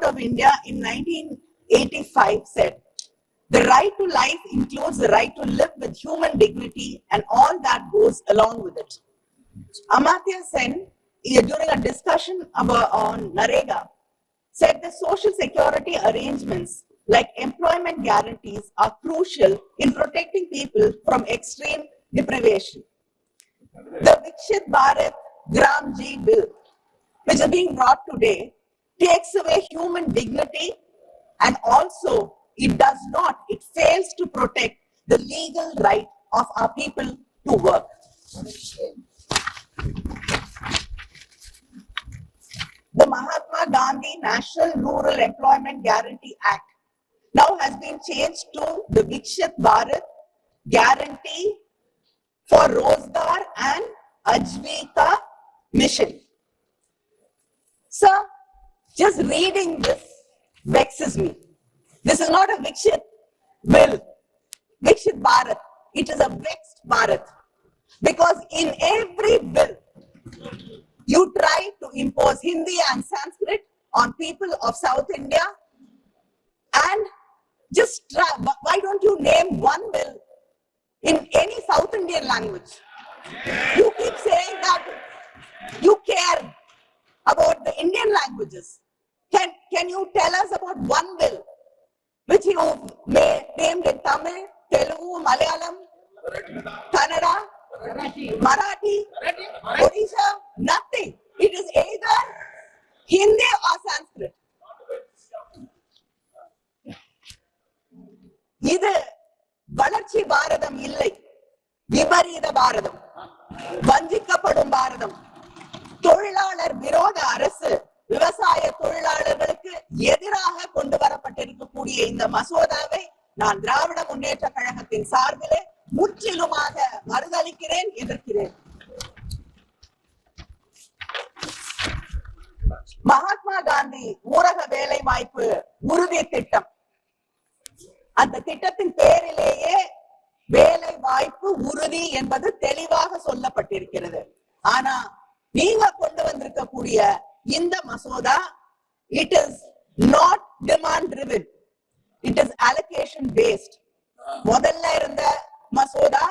of India in 1985 said, "The right to life includes the right to live with human dignity and all that goes along with it." Amartya Sen, during a discussion on NREGA, said the social security arrangements like employment guarantees are crucial in protecting people from extreme deprivation. The Viksit Bharat Gramji Bill, which is being brought today, takes away human dignity, and also it fails to protect the legal right of our people to work. The Mahatma Gandhi National Rural Employment Guarantee Act now has been changed to the Viksit Bharat Guarantee for Rozgar and Ajivika Mission. Sir, just reading this vexes me. This is not a Viksit bill, Viksit Bharat. It is a vexed Bharat. Because in every bill, you try to impose Hindi and Sanskrit on people of South India, and just try, why don't you name one bill in any South Indian language? You keep saying that you care about the Indian languages. Can you tell us about one bill which you named in Tamil, Telugu, Malayalam, Kannada, Marathi, Odisha? Nothing. It is either Hindi or Sanskrit. இது வளர்ச்சி பாரதம் இல்லை, விபரீத பாரதம், வஞ்சிக்கப்படும் பாரதம். தொழிலாளர் விரோத அரசு விவசாய தொழிலாளர்களுக்கு எதிராக கொண்டு வரப்பட்டிருக்கக்கூடிய இந்த மசோதாவை நான் திராவிட முன்னேற்ற கழகத்தின் சார்பிலே முற்றிலுமாக மறுதளிக்கிறேன், எதிர்க்கிறேன். மகாத்மா காந்தி ஊரக வேலை வாய்ப்பு உறுதி திட்டம், அந்த திட்டத்தின் பேரிலேயே வேலை வாய்ப்பு உறுதி என்பது தெளிவாக சொல்லப்பட்டிருக்கிறது. ஆனா நீங்க கொண்டு வந்திருக்கக்கூடிய இந்த மசோதா, it is not demand driven, it is allocation based. முதல்ல இருந்த மசோதா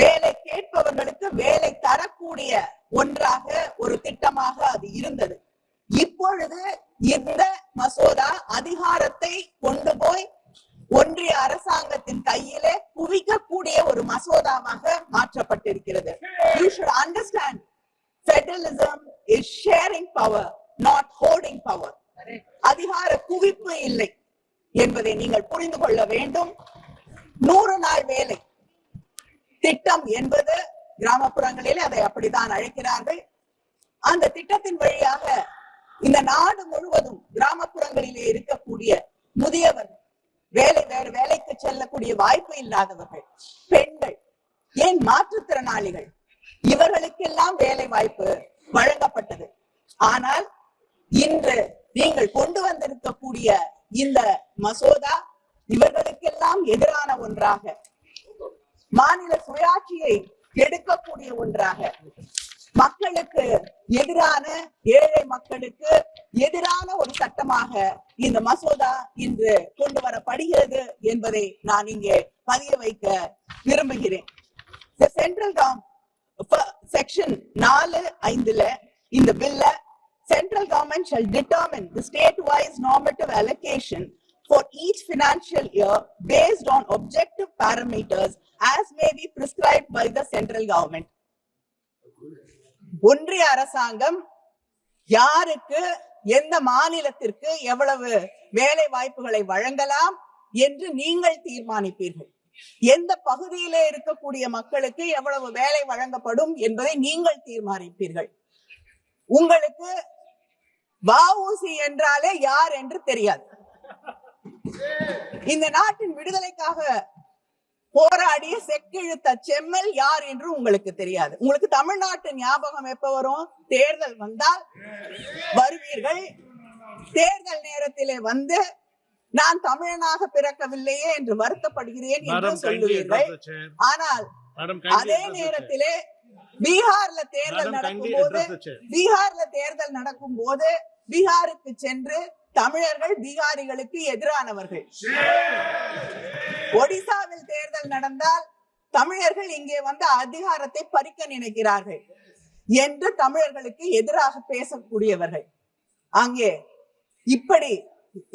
வேலை கேட்பவர்களுக்கு வேலை தரக்கூடிய ஒன்றாக ஒரு திட்டமாக அது இருந்தது. இப்பொழுது இந்த மசோதா அதிகாரத்தை கொண்டு போய் ஒன்றிய அரசாங்கத்தின் கையிலே குவிக்கக்கூடிய ஒரு மசோதாவாக மாற்றப்பட்டிருக்கிறது. You should understand, federalism is sharing power, not holding power. அதிகார குவிப்பு இல்லை என்பதை நீங்கள் புரிந்து கொள்ள வேண்டும். 100 நாள் வேலை திட்டம் என்பது கிராமப்புறங்களிலே அதை அப்படித்தான் அழைக்கிறார்கள். அந்த திட்டத்தின் வழியாக இந்த நாடு முழுவதும் கிராமப்புறங்களிலே இருக்கக்கூடிய முதியவர்கள், வேறு வேலைக்கு செல்லக்கூடிய வாய்ப்பு இல்லாதவர்கள், பெண்கள், ஏன் மாற்றுத்திறனாளிகள், இவர்களுக்கெல்லாம் வேலை வாய்ப்பு வழங்கப்பட்டது. ஆனால் இன்று நீங்கள் கொண்டு வந்திருக்கக்கூடிய இந்த மசோதா இவர்களுக்கெல்லாம் எதிரான ஒன்றாக, மாநில சுயாட்சியை கெடுக்கக்கூடிய ஒன்றாக, மக்களுக்கு எதிரான, ஏழை மக்களுக்கு எதிரான ஒரு சட்டமாக இந்த மசோதா இன்று கொண்டு வரப்படுகிறது என்பதை நான் இங்கே பதிய வைக்க விரும்புகிறேன். சென்ட்ரல் செக்ஷன் 4(5) இந்த பில்ல, central government shall determine the state-wise normative allocation for each financial year based on objective parameters as may be prescribed by the central government. ஒன்றிய அரசாங்கம் யாருக்கு, எந்த மாநிலத்திற்கு எவ்வளவு வேலை வாய்ப்புகளை வழங்கலாம் என்று நீங்கள் தீர்மானிப்பீர்கள். எந்த பகுதியிலே இருக்கக்கூடிய மக்களுக்கு எவ்வளவு வேலை வழங்கப்படும் என்பதை நீங்கள் தீர்மானிப்பீர்கள். உங்களுக்கு வஉசி என்றாலே யார் என்று தெரியாது. இந்த நாட்டின் விடுதலைக்காக போராடிய செக்கிழுத்த செம்மல் யார் என்று உங்களுக்கு தெரியாது. உங்களுக்கு தமிழ்நாட்டு ஞாபகம் எப்ப வரும்? தேர்தல் வந்தால் வருவீர்கள். தேர்தல் நேரத்திலே வந்து நான் தமிழனாக பிறக்கவில்லையே என்று வருத்தப்படுகிறேன் என்று சொல்லுவீர்கள். ஆனால் அதே நேரத்திலே பீகார்ல தேர்தல் நடக்கும் போது பீகாருக்கு சென்று தமிழர்கள் பீகாரிகளுக்கு எதிரானவர்கள். ஒடிசாவில் தேர்தல் நடந்தால் தமிழர்கள் இங்கே வந்து அதிகாரத்தை பறிக்க நினைக்கிறார்கள் என்று தமிழர்களுக்கு எதிராக பேசக்கூடியவர்கள். அங்கே இப்படி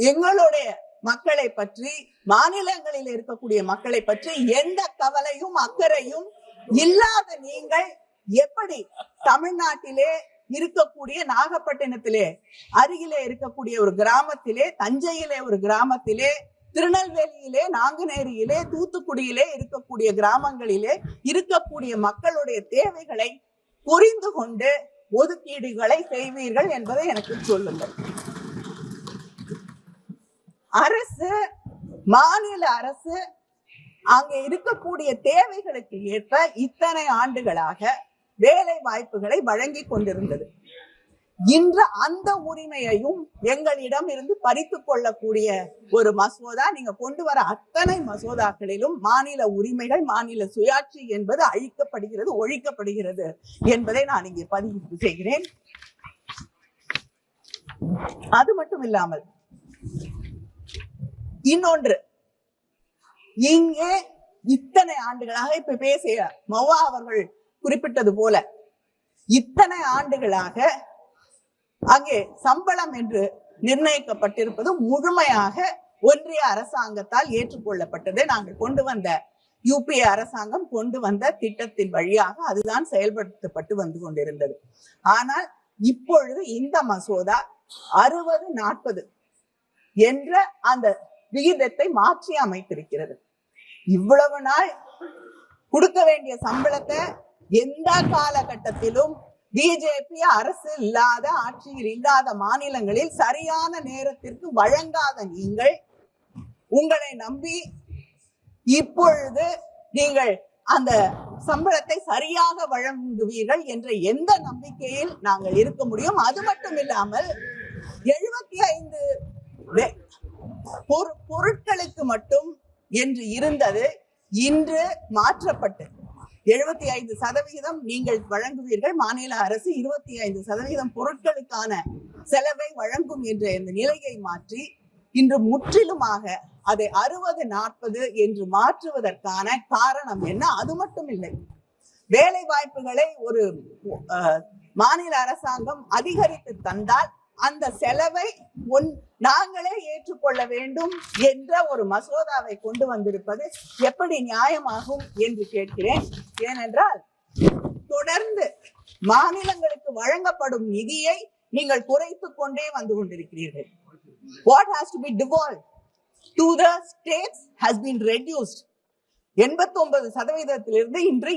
எங்களுடைய மக்களை பற்றி, மாநிலங்களில் இருக்கக்கூடிய மக்களை பற்றி எந்த கவலையும் அக்கறையும் இல்லாத நீங்கள் எப்படி தமிழ்நாட்டிலே இருக்கக்கூடிய நாகப்பட்டினத்திலே அருகிலே இருக்கக்கூடிய ஒரு கிராமத்திலே, தஞ்சையிலே ஒரு கிராமத்திலே, திருநெல்வேலியிலே, நாங்குநேரியிலே, தூத்துக்குடியிலே இருக்கக்கூடிய கிராமங்களிலே இருக்கக்கூடிய மக்களுடைய தேவைகளை புரிந்து கொண்டு ஒதுக்கீடுகளை செய்வீர்கள் என்பதை எனக்கு சொல்லுங்கள். அரசு, மாநில அரசு அங்கே இருக்கக்கூடிய தேவைகளுக்கு ஏற்ப இத்தனை ஆண்டுகளாக வேலை வாய்ப்புகளை வழங்கி கொண்டிருந்தது. இன்று அந்த உரிமையையும் எங்களிடம் இருந்து பறித்து கொள்ளக்கூடிய ஒரு மசோதா, நீங்க கொண்டு வர அத்தனை மசோதாக்களிலும் மாநில உரிமைகள், மாநில சுயாட்சி என்பது அழிக்கப்படுகிறது, ஒழிக்கப்படுகிறது என்பதை நான் இங்கே பதிவு செய்கிறேன். அது மட்டும் இல்லாமல் இன்னொன்று, இங்கே இத்தனை ஆண்டுகளாக இப்ப பேசிய மௌவா அவர்கள் குறிப்பிட்டது போல இத்தனை ஆண்டுகளாக அங்கே சம்பளம் என்று நிர்ணயிக்கப்பட்டிருப்பது முழுமையாக ஒன்றிய அரசாங்கத்தால் ஏற்றுக்கொள்ளப்பட்டது. நாங்கள் கொண்டு வந்த யூபிஏ அரசாங்கம் கொண்டு வந்த திட்டத்தின் வழியாக அதுதான் செயல்படுத்தப்பட்டு வந்து கொண்டிருந்தது. ஆனால் இப்பொழுது இந்த மசோதா 60-40 என்ற அந்த விகிதத்தை மாற்றி அமைத்திருக்கிறது. இவ்வளவு நாள் கொடுக்க வேண்டிய சம்பளத்தை எந்த காலகட்டத்திலும் பிஜேபி அரசு இல்லாத, ஆட்சியில் இல்லாத மாநிலங்களில் சரியான நேரத்திற்கு வழங்காத நீங்கள், உங்களை நம்பி இப்பொழுது நீங்கள் அந்த சம்பளத்தை சரியாக வழங்குவீர்கள் என்ற எந்த நம்பிக்கையில் நாங்கள் இருக்க முடியும்? அது மட்டும் இல்லாமல் 75 பொருட்களுக்கு மட்டும் என்று இருந்தது இன்று மாற்றப்பட்டு 75% நீங்கள் வழங்குவீர்கள், மாநில அரசு 25% பொருட்களுக்கான செலவை வழங்கும் என்ற இந்த நிலையை மாற்றி இன்று முற்றிலுமாக அதை 60-40 என்று மாற்றுவதற்கான காரணம் என்ன? அது மட்டும் இல்லை, வேலை வாய்ப்புகளை ஒரு மாநில அரசாங்கம் அதிகரித்து தந்தால் அந்த செலவை நாங்களே ஏற்றுக்கொள்ள வேண்டும் என்ற ஒரு மசோதாவை கொண்டு வந்திருப்பது எப்படி நியாயமாகும் என்று கேட்கிறேன். ஏனென்றால் தொடர்ந்து மாநிலங்களுக்கு வழங்கப்படும் நிதியை நீங்கள் குறைத்து கொண்டே வந்து கொண்டிருக்கிறீர்கள். What has to be devolved to the states has been reduced. 89% இன்று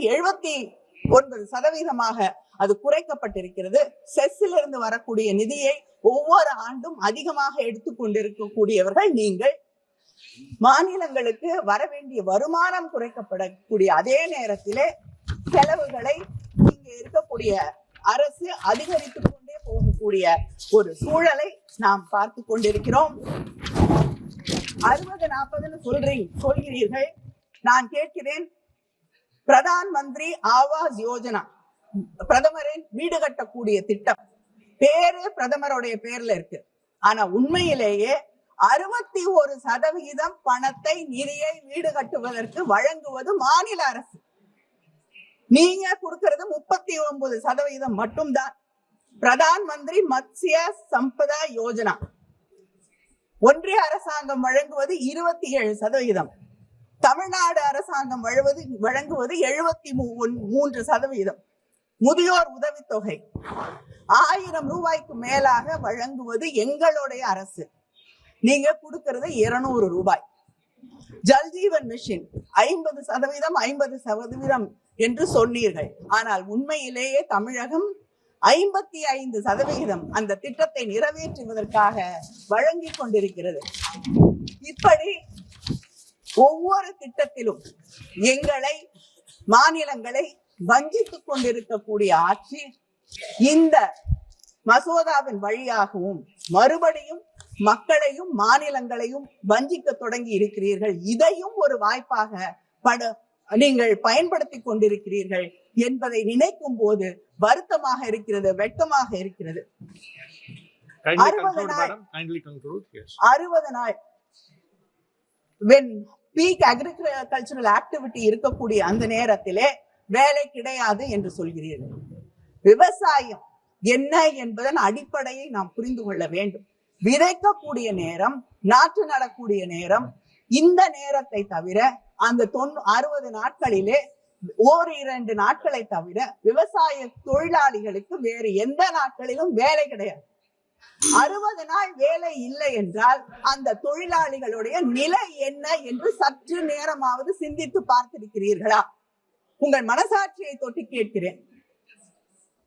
79% அது குறைக்கப்பட்டிருக்கிறது. செஸ்ஸிலிருந்து வரக்கூடிய நிதியை ஒவ்வொரு ஆண்டும் அதிகமாக எடுத்துக்கொண்டிருக்கக்கூடியவர்கள் நீங்கள். மாநிலங்களுக்கு வர வேண்டிய வருமானம் குறைக்கப்படக்கூடிய அதே நேரத்திலே செலவுகளை இங்கே இருக்கக்கூடிய அரசு அதிகரித்துக் கொண்டே போகக்கூடிய ஒரு சூழலை நாம் பார்த்து கொண்டிருக்கிறோம். 60-40 சொல்கிறீர்கள். நான் கேட்கிறேன், பிரதான் மந்திரி ஆவாஸ் யோஜனா, பிரதமரின் வீடு கட்டக்கூடிய திட்டம், பேரு பிரதமருடைய பேர்ல இருக்கு. ஆனா உண்மையிலேயே 61% பணத்தை, நிதியை வீடு கட்டுவதற்கு வழங்குவது மாநில அரசு. நீங்க கொடுக்கிறது 39% மட்டும்தான். பிரதான் மந்திரி மத்ஸ்ய சம்பதா யோஜனா ஒன்றிய அரசாங்கம் வழங்குவது 27%. தமிழ்நாடு அரசாங்கம் வழங்குவது 73%. முதியோர் உதவித்தொகை 1000 ரூபாய்க்கு மேலாக வழங்குவது எங்களுடைய அரசு. நீங்க கொடுக்கிறது 200 ரூபாய். ஜல்ஜீவன் மிஷன் 50%, 50% என்று சொன்னீர்கள். ஆனால் உண்மையிலேயே தமிழகம் 55% அந்த திட்டத்தை நிறைவேற்றுவதற்காக வழங்கி கொண்டிருக்கிறது. இப்படி ஒவ்வொரு திட்டத்திலும் எங்களை, மாநிலங்களை வஞ்சித்துக் கொண்டிருக்கக்கூடிய ஆட்சி இந்த மசோதாவின் வழியாகவும் மறுபடியும் மக்களையும் மாநிலங்களையும் வஞ்சிக்க தொடங்கி இருக்கிறீர்கள். இதையும் ஒரு வாய்ப்பாக நீங்கள் பயன்படுத்தி கொண்டிருக்கிறீர்கள் என்பதை நினைக்கும் போது வருத்தமாக இருக்கிறது, வெட்கமாக இருக்கிறது. Kindly 60 conclude, நாள். madam. Kindly conclude. Yes. 60 நாள் when peak agricultural activity இருக்கக்கூடிய அந்த நேரத்திலே வேலை கிடையாது என்று சொல்கிறீர்கள். விவசாயம் என்ன என்பதன் அடிப்படையை நாம் புரிந்து கொள்ள வேண்டும். விதைக்கக்கூடிய நேரம், நாற்று நடக்கூடிய நேரம், இந்த நேரத்தை தவிர அந்த 60 நாட்களிலே 1-2 நாட்களை தவிர விவசாய தொழிலாளிகளுக்கு வேறு எந்த நாட்களிலும் வேலை கிடையாது. 60 நாள் வேலை இல்லை என்றால் அந்த தொழிலாளிகளுடைய நிலை என்ன என்று சற்று நேரமாவது சிந்தித்து பார்த்திருக்கிறீர்களா? உங்கள் மனசாட்சியை தொட்டு கேட்கிறேன்.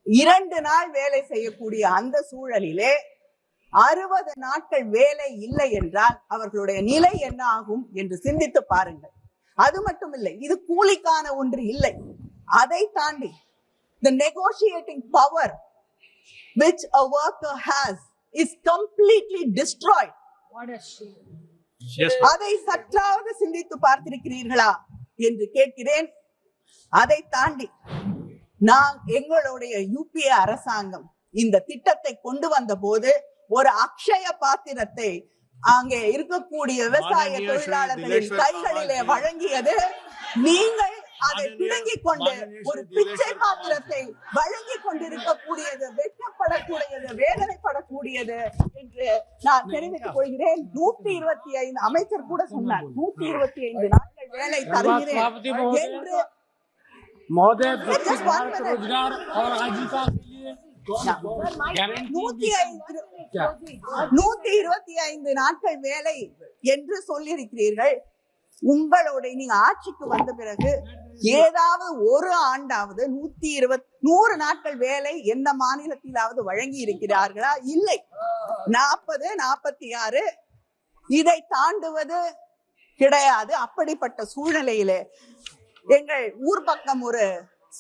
2 நாள் வேலை செய்யக்கூடிய அந்த சூழலிலே 60 நாட்கள் வேலை இல்லை என்றால் அவர்களுடைய நிலை என்ன ஆகும் என்று சிந்தித்து பாருங்கள். அது மட்டும் இல்லை, இது கூலிக்கான ஒன்று இல்லை. அதை தாண்டி the negotiating power which a worker has is completely destroyed. Yes. அதை சற்றாவது சிந்தித்து பார்த்திருக்கிறீர்களா என்று கேட்கிறேன். அதை தாண்டி எங்களுடைய யூபிஏ அரசாங்கம் இந்த திட்டத்தை கொண்டு வந்த போது ஒரு அக்ஷய பாத்திரத்தை அங்கே இருக்கக்கூடிய விவசாய தொழிலாளர்களின் கைகளிலே வழங்கியது. நீங்கள் அதை பிடுங்கிக் கொண்டு ஒரு பிச்சை பாத்திரத்தை வழங்கி கொண்டிருக்கக்கூடியது வெட்கப்படக்கூடியது, வேதனைப்படக்கூடியது என்று நான் தெரிவித்துக் கொள்கிறேன். 125 அமைச்சர் கூட சொன்னார் 125 நாட்கள் வேலை தருகிறேன் என்று. 125 நாட்கள் வேலை என்று சொல்லியிருக்கிறீர்கள். உங்களுடைய நீங்க ஆட்சிக்கு வந்த பிறகு ஏதாவது ஒரு ஆண்டாவது 100 நாட்கள் வேலை எந்த மாநிலத்திலாவது வழங்கி இருக்கிறார்களா? இல்லை. 40, 46 இதை தாண்டுவது கிடையாது. அப்படிப்பட்ட சூழ்நிலையிலே எங்கள் ஊர் பக்கம் ஒரு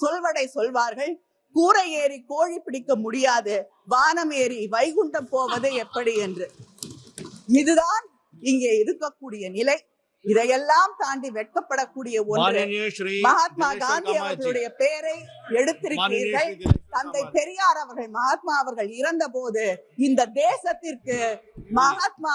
சொல்வடை சொல்வார்கள், கூரை ஏறி கோழி பிடிக்க முடியாது, வானம் ஏறி வைகுண்டம் போவது எப்படி என்று. இதுதான் இங்கே இருக்கக்கூடிய நிலை. இதையெல்லாம் தாண்டி வெட்கப்படக்கூடிய ஒன்று, மகாத்மா காந்தி அவர்களுடைய பெயரை எடுத்திருக்கிறீர்கள். தந்தை பெரியார் அவர்கள், மகாத்மா அவர்கள் இறந்த போது இந்த தேசத்திற்கு மகாத்மா